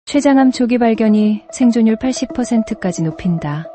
췌장암 조기 발견이 생존율 80%까지 높인다.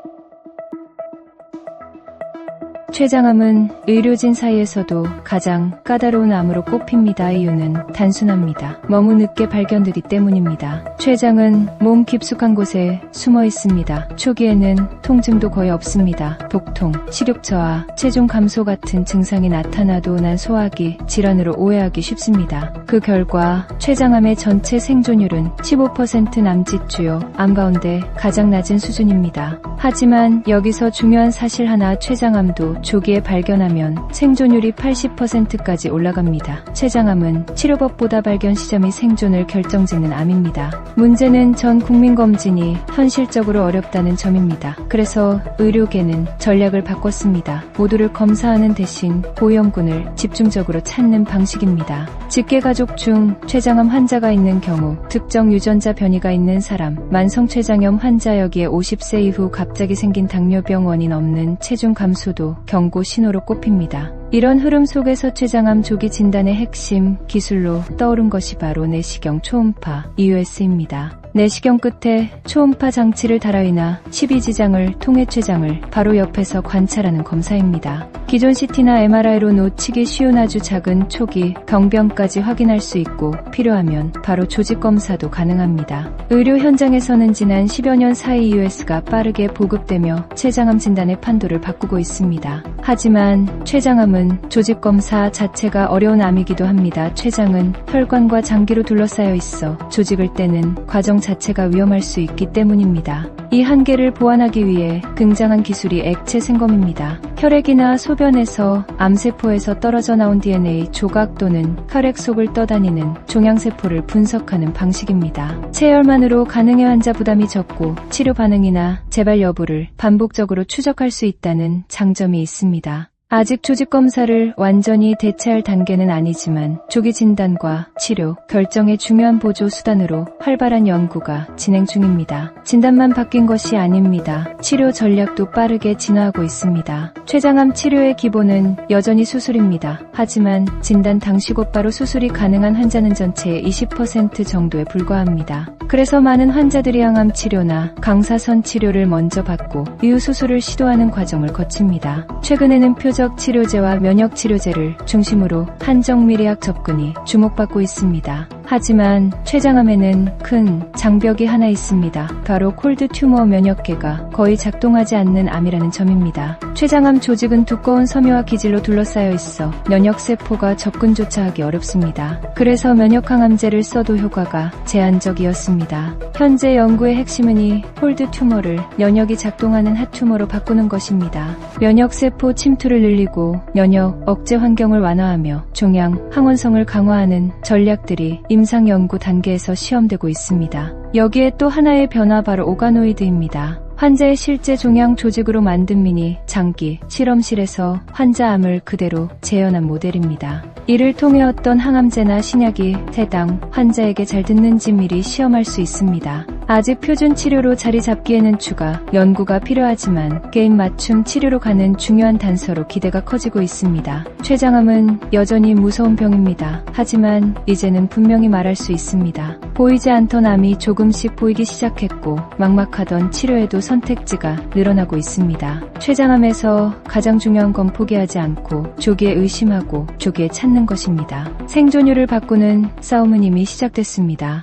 췌장암은 의료진 사이에서도 가장 까다로운 암으로 꼽힙니다. 이유는 단순합니다. 너무 늦게 발견되기 때문입니다. 췌장은 몸 깊숙한 곳에 숨어 있습니다. 초기에는 통증도 거의 없습니다. 독통, 식욕 저하, 체중 감소 같은 증상이 나타나도 난 소화기 질환으로 오해하기 쉽습니다. 그 결과 췌장암의 전체 생존율은 15% 남짓 주요 암 가운데 가장 낮은 수준입니다. 하지만 여기서 중요한 사실 하나, 췌장암도 조기에 발견하면 생존율이 80%까지 올라갑니다. 췌장암은 치료법보다 발견 시점이 생존을 결정짓는 암입니다. 문제는 전 국민 검진이 현실적으로 어렵다는 점입니다. 그래서 의료계는 전략을 바꿨습니다. 모두를 검사하는 대신 고위험군을 집중적으로 찾는 방식입니다. 직계가족 중 췌장암 환자가 있는 경우, 특정 유전자 변이가 있는 사람, 만성췌장염 환자, 여기에 50세 이후 갑자기 생긴 당뇨병, 원인 없는 체중 감소도 경고 신호로 꼽힙니다. 이런 흐름 속에서 췌장암 조기 진단의 핵심 기술로 떠오른 것이 바로 내시경 초음파 EUS입니다. 내시경 끝에 초음파 장치를 달아이나 12지장을 통해 췌장을 바로 옆에서 관찰하는 검사입니다. 기존 CT나 MRI로 놓치기 쉬운 아주 작은 초기 병변까지 확인할 수 있고, 필요하면 바로 조직 검사도 가능합니다. 의료 현장에서는 지난 10여 년 사이 EUS가 빠르게 보급되며 췌장암 진단의 판도를 바꾸고 있습니다. 하지만 췌장암은 조직 검사 자체가 어려운 암이기도 합니다. 췌장은 혈관과 장기로 둘러싸여 있어 조직을 떼는 과정 자체가 위험할 수 있기 때문입니다. 이 한계를 보완하기 위해 등장한 기술이 액체 생검입니다. 혈액이나 소변에서 암세포에서 떨어져 나온 DNA 조각 또는 혈액 속을 떠다니는 종양세포를 분석하는 방식입니다. 체혈만으로 가능해 환자 부담이 적고 치료 반응이나 재발 여부를 반복적으로 추적할 수 있다는 장점이 있습니다. 아직 조직 검사를 완전히 대체할 단계는 아니지만 조기 진단과 치료, 결정의 중요한 보조 수단으로 활발한 연구가 진행 중입니다. 진단만 바뀐 것이 아닙니다. 치료 전략도 빠르게 진화하고 있습니다. 췌장암 치료의 기본은 여전히 수술입니다. 하지만 진단 당시 곧바로 수술이 가능한 환자는 전체의 20% 정도에 불과합니다. 그래서 많은 환자들이 항암 치료나 강사선 치료를 먼저 받고 이후 수술을 시도하는 과정을 거칩니다. 최근에는 표적 치료제와 면역 치료제를 중심으로 한정미리학 접근이 주목받고 있습니다. 하지만 췌장암에는 큰 장벽이 하나 있습니다. 바로 콜드 튜머 면역계가 거의 작동하지 않는 암이라는 점입니다. 췌장암 조직은 두꺼운 섬유화 기질로 둘러싸여 있어 면역세포가 접근조차 하기 어렵습니다. 그래서 면역항암제를 써도 효과가 제한적이었습니다. 현재 연구의 핵심은 이 콜드 튜머를 면역이 작동하는 핫 튜머로 바꾸는 것입니다. 면역세포 침투를 늘리고 면역 억제 환경을 완화하며 종양 항원성을 강화하는 전략들이 임상 연구 단계에서 시험되고 있습니다. 여기에 또 하나의 변화, 바로 오가노이드입니다. 환자의 실제 종양 조직으로 만든 미니 장기 실험실에서 환자 암을 그대로 재현한 모델입니다. 이를 통해 어떤 항암제나 신약이 해당 환자에게 잘 듣는지 미리 시험할 수 있습니다. 아직 표준 치료로 자리 잡기에는 추가 연구가 필요하지만 게임 맞춤 치료로 가는 중요한 단서로 기대가 커지고 있습니다. 췌장암은 여전히 무서운 병입니다. 하지만 이제는 분명히 말할 수 있습니다. 보이지 않던 암이 조금씩 보이기 시작했고, 막막하던 치료에도 선택지가 늘어나고 있습니다. 췌장암에서 가장 중요한 건 포기하지 않고 조기에 의심하고 조기에 찾는 것입니다. 생존율을 바꾸는 싸움은 이미 시작됐습니다.